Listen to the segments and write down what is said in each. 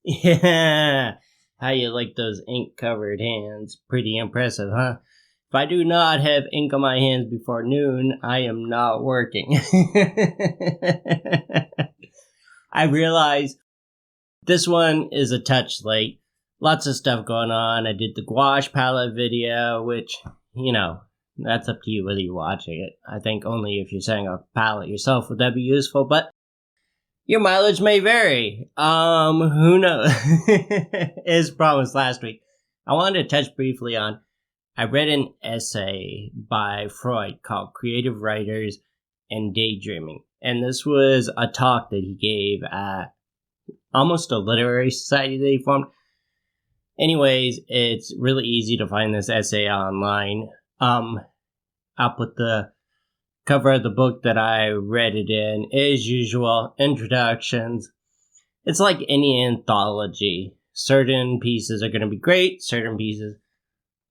Yeah. How you like those ink-covered hands? Pretty impressive, huh? If I do not have ink on my hands before noon, I am not working. I realize this one is a touch late. Lots of stuff going on. I did the gouache palette video, which, that's up to you whether you're watching it. I think only if you're setting up a palette yourself would that be useful, but your mileage may vary. Who knows? As promised last week, I wanted to touch briefly on, I read an essay by Freud called Creative Writers and Daydreaming. And this was a talk that he gave at almost a literary society that he formed. Anyways, it's really easy to find this essay online. I'll put the cover of the book that I read it in. As usual, introductions. It's like any anthology. Certain pieces are going to be great, certain pieces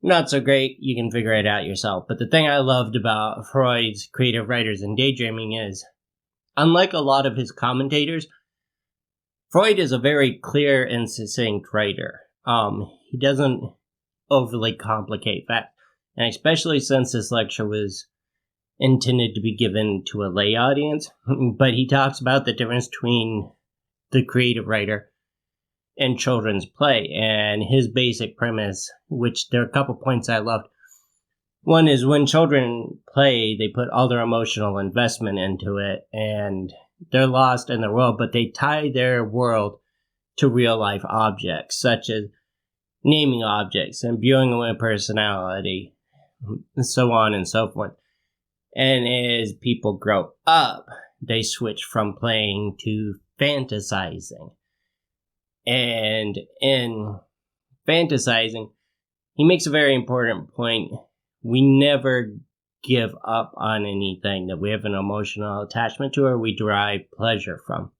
not so great. You can figure it out yourself. But the thing I loved about Freud's Creative Writers and Daydreaming is, unlike a lot of his commentators, Freud is a very clear and succinct writer. He doesn't overly complicate facts. And especially since this lecture was intended to be given to a lay audience, but he talks about the difference between the creative writer and children's play, and his basic premise, which there are a couple points I loved. One is when children play, they put all their emotional investment into it, and they're lost in the world, but they tie their world to real-life objects, such as naming objects, imbuing them with personality, and so on and so forth. And as people grow up, they switch from playing to fantasizing. And in fantasizing, he makes a very important point. We never give up on anything that we have an emotional attachment to or we derive pleasure from.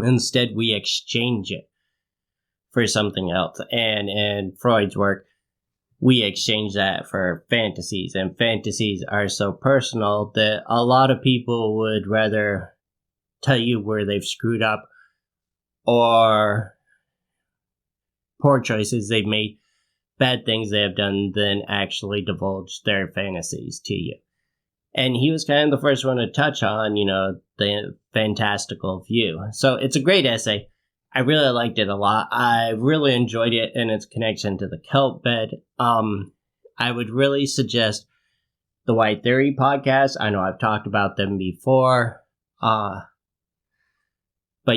Instead, we exchange it for something else. And in Freud's work, we exchange that for fantasies. And fantasies are so personal that a lot of people would rather tell you where they've screwed up or poor choices they've made, bad things they have done, than actually divulge their fantasies to you. And he was kind of the first one to touch on, the fantastical view. So it's a great essay. I really liked it a lot. I really enjoyed it and its connection to the Kelp Bed. I would really suggest the White Theory podcast. I know I've talked about them before. But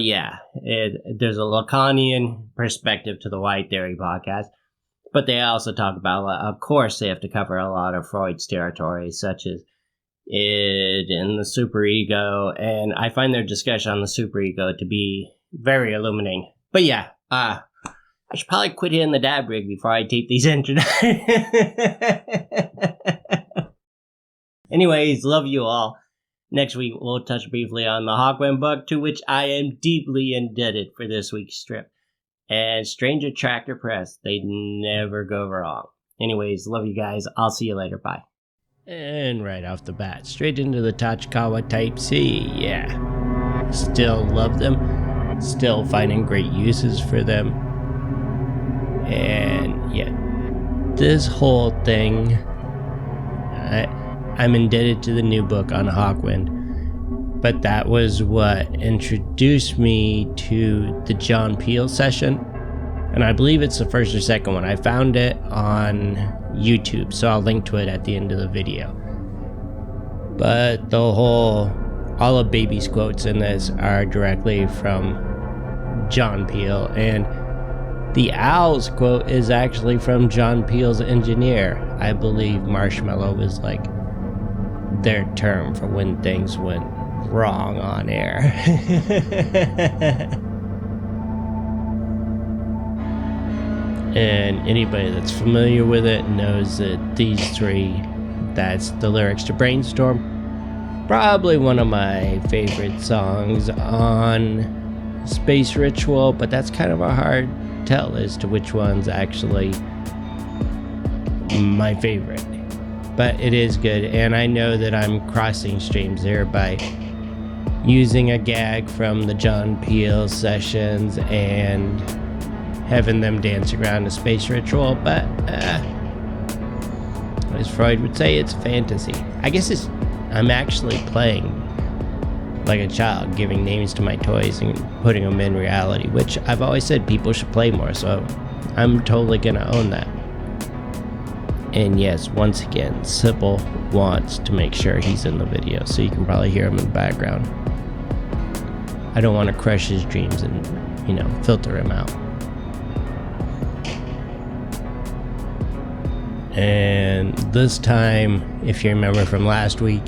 yeah, there's a Lacanian perspective to the White Theory podcast. But they also talk about, of course, they have to cover a lot of Freud's territory, such as id and the superego. And I find their discussion on the superego to be very illuminating. But yeah, I should probably quit hitting the dab rig before I tape these introductions. Anyways, love you all. Next week, we'll touch briefly on the Hawkwind book, to which I am deeply indebted for this week's strip. And Strange Attractor Press, they never go wrong. Anyways, love you guys. I'll see you later. Bye. And right off the bat, straight into the Tachikawa Type C. Yeah. Still love them. Still finding great uses for them. And yeah, this whole thing, I'm indebted to the new book on Hawkwind, but that was what introduced me to the John Peel session, and I believe it's the first or second one. I found it on YouTube, so I'll link to it at the end of the video. But all of Baby's quotes in this are directly from John Peel, and the owl's quote is actually from John Peel's engineer. I believe marshmallow was like their term for when things went wrong on air. And anybody that's familiar with it knows that these three, that's the lyrics to Brainstorm. Probably one of my favorite songs on Space Ritual, but that's kind of a hard tell as to which one's actually my favorite. But it is good, and I know that I'm crossing streams there by using a gag from the John Peel sessions and having them dance around a space ritual, but as Freud would say, it's fantasy. I guess I'm actually playing like a child, giving names to my toys and putting them in reality, which I've always said people should play more, so I'm totally gonna own that. And yes, once again, Sybil wants to make sure he's in the video, so you can probably hear him in the background. I don't want to crush his dreams and, filter him out. And this time, if you remember from last week,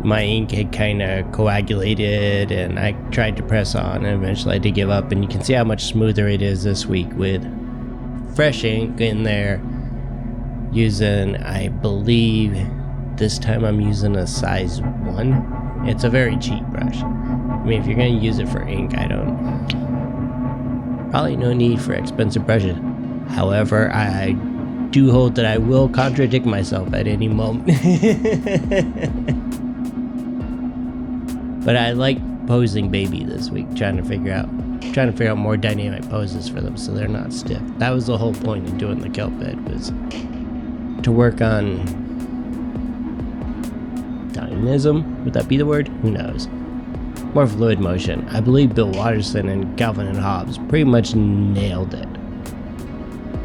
my ink had kind of coagulated and I tried to press on and eventually I had to give up, and you can see how much smoother it is this week with fresh ink in there, using, I believe this time I'm using a size 1. It's a very cheap brush. I mean, if you're going to use it for ink, probably no need for expensive brushes. However, I do hold that I will contradict myself at any moment. But I like posing baby this week, trying to figure out more dynamic poses for them so they're not stiff. That was the whole point of doing the Kelp Bed, was to work on dynamism. Would that be the word? Who knows? More fluid motion. I believe Bill Watterson and Calvin and Hobbes pretty much nailed it.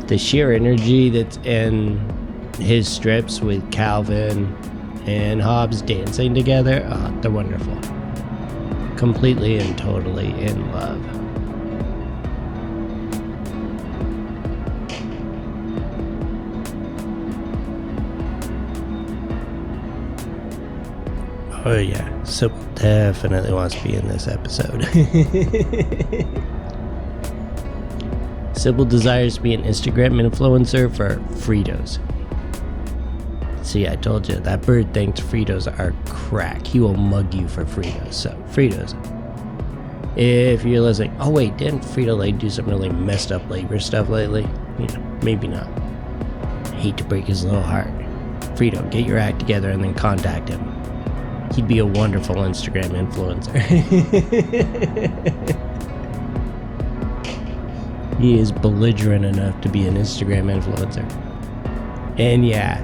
The sheer energy that's in his strips with Calvin and Hobbes dancing together, they're wonderful. Completely and totally in love. Oh yeah, Sybil definitely wants to be in this episode. Sybil desires to be an Instagram influencer for Fritos. See, I told you, that bird thinks Fritos are crack. He will mug you for Fritos. So, Fritos. If you're listening, oh wait, didn't Frito-Lay do some really messed up labor stuff lately? Maybe not. I hate to break his little heart. Frito, get your act together and then contact him. He'd be a wonderful Instagram influencer. He is belligerent enough to be an Instagram influencer. And yeah,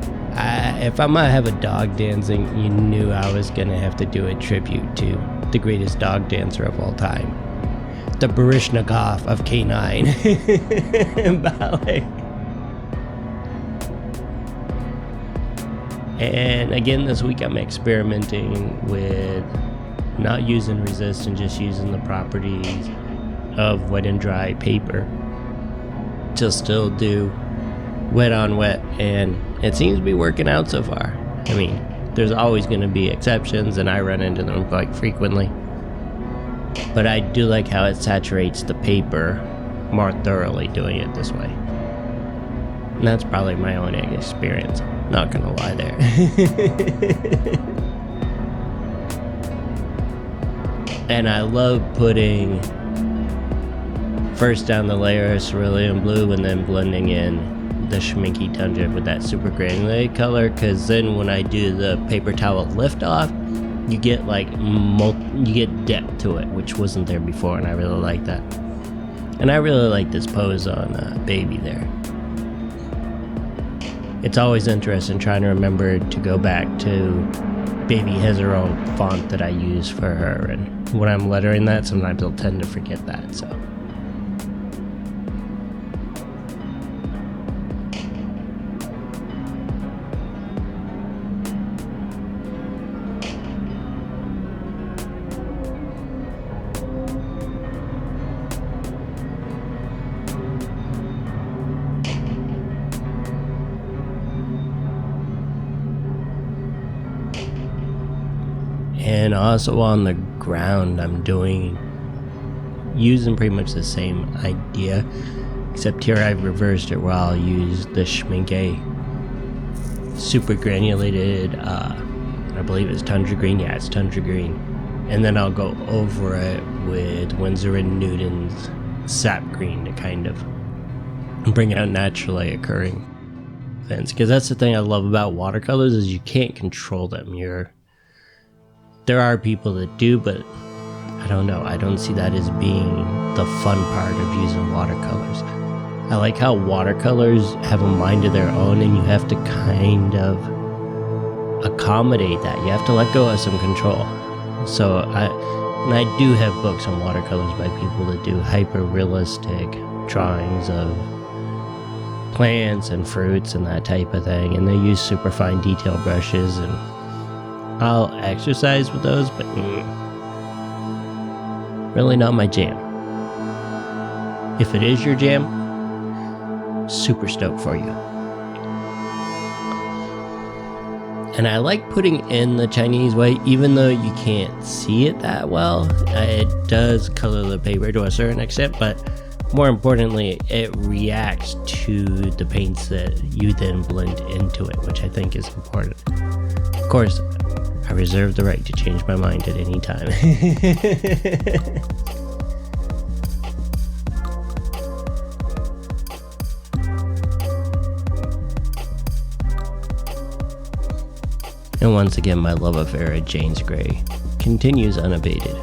if I'm gonna have a dog dancing, you knew I was gonna have to do a tribute to the greatest dog dancer of all time, the Baryshnikov of K9. Ballet. And again, this week I'm experimenting with not using resist and just using the properties of wet and dry paper to still do wet on wet, and it seems to be working out so far. I mean, there's always going to be exceptions, and I run into them quite frequently, but I do like how it saturates the paper more thoroughly doing it this way. And that's probably my own experience, not gonna lie there. And I love putting first down the layer of cerulean blue and then blending in the Schminky Tundra with that super granulated color, because then when I do the paper towel lift off, you get you get depth to it, which wasn't there before, and I really like that. And I really like this pose on baby there. It's always interesting trying to remember to go back to baby has her own font that I use for her, and when I'm lettering that, sometimes I'll tend to forget that, so. And also on the ground, I'm using pretty much the same idea, except here I've reversed it where I'll use the Schminke super granulated, I believe it's Tundra Green, yeah, it's Tundra Green, and then I'll go over it with Winsor & Newton's Sap Green to kind of bring out naturally occurring events, because that's the thing I love about watercolors is you can't control them. There are people that do, but I don't know. I don't see that as being the fun part of using watercolors. I like how watercolors have a mind of their own, and you have to kind of accommodate that. You have to let go of some control. So I do have books on watercolors by people that do hyper-realistic drawings of plants and fruits and that type of thing, and they use super fine detail brushes, and I'll exercise with those, but really not my jam. If it is your jam, super stoked for you. And I like putting in the Chinese white, even though you can't see it that well. It does color the paper to a certain extent, but more importantly, it reacts to the paints that you then blend into it, which I think is important. Of course, I reserve the right to change my mind at any time. And once again, my love affair at Jane's Gray continues unabated.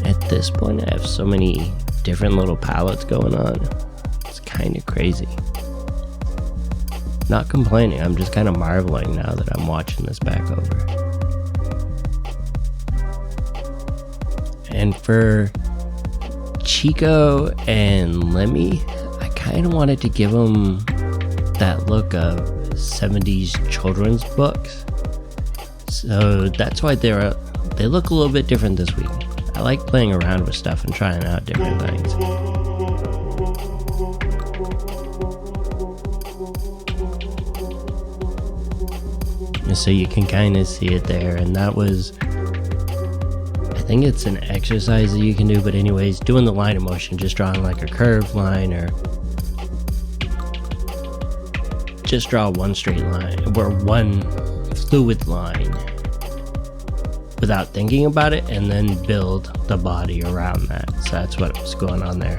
At this point, I have so many different little palettes going on. It's kind of crazy. Not complaining, I'm just kind of marveling now that I'm watching this back over. And for Chico and Lemmy, I kind of wanted to give them that look of 70s children's books. So that's why they look a little bit different this week. I like playing around with stuff and trying out different things. And so you can kind of see it there, and that was... I think it's an exercise that you can do, but anyways, doing the line of motion, just drawing like a curved line, or just draw one straight line or one fluid line without thinking about it, and then build the body around that. So that's what was going on there.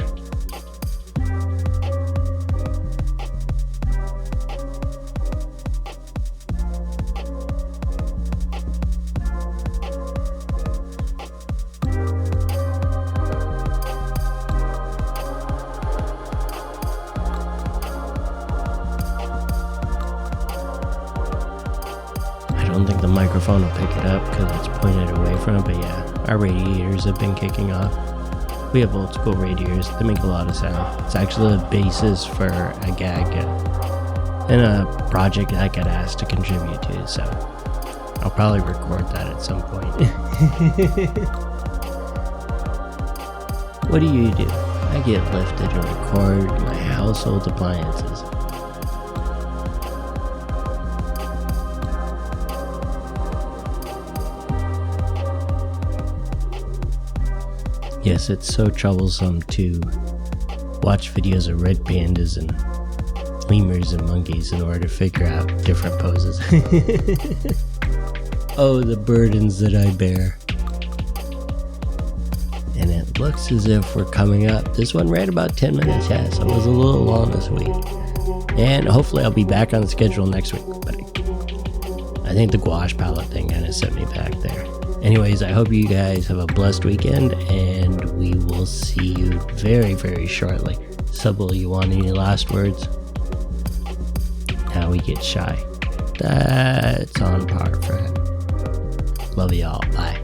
I don't think the microphone will pick it up because it's pointed away from it, but yeah, our radiators have been kicking off. We have old school radiators, they make a lot of sound. It's actually the basis for a gag and a project I got asked to contribute to, so I'll probably record that at some point. What do? I get lifted to record my household appliances. Yes, it's so troublesome to watch videos of red pandas and lemurs and monkeys in order to figure out different poses. Oh, the burdens that I bear. And it looks as if we're coming up. This one ran about 10 minutes, yeah, so it was a little long this week. And hopefully I'll be back on the schedule next week, but I think the gouache palette thing kind of set me back there. Anyways, I hope you guys have a blessed weekend, and we will see you very, very shortly. Subble, you want any last words? Now we get shy. That's on par, friend. Love y'all. Bye.